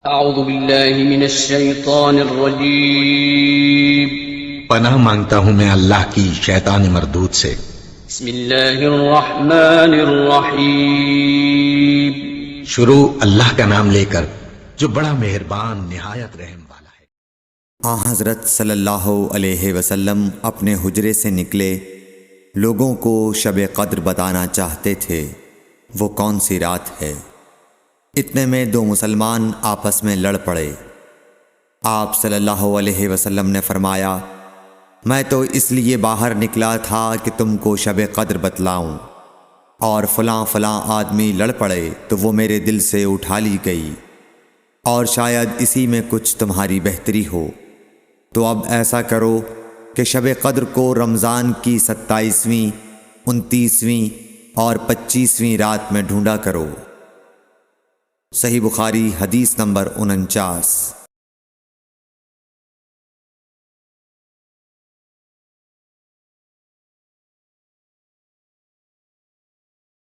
اعوذ باللہ من الشیطان الرجیم پناہ مانگتا ہوں میں اللہ کی شیطان مردود سے۔ بسم اللہ الرحمن الرحیم شروع اللہ کا نام لے کر جو بڑا مہربان نہایت رحم والا ہے۔ حضرت صلی اللہ علیہ وسلم اپنے حجرے سے نکلے، لوگوں کو شب قدر بتانا چاہتے تھے وہ کون سی رات ہے۔ اتنے میں دو مسلمان آپس میں لڑ پڑے۔ آپ صلی اللہ علیہ وسلم نے فرمایا، میں تو اس لیے باہر نکلا تھا کہ تم کو شب قدر بتلاؤں، اور فلاں فلاں آدمی لڑ پڑے تو وہ میرے دل سے اٹھا لی گئی، اور شاید اسی میں کچھ تمہاری بہتری ہو، تو اب ایسا کرو کہ شب قدر کو رمضان کی 27ویں، 29ویں اور 25ویں رات میں ڈھونڈا کرو۔ صحیح بخاری حدیث نمبر 49۔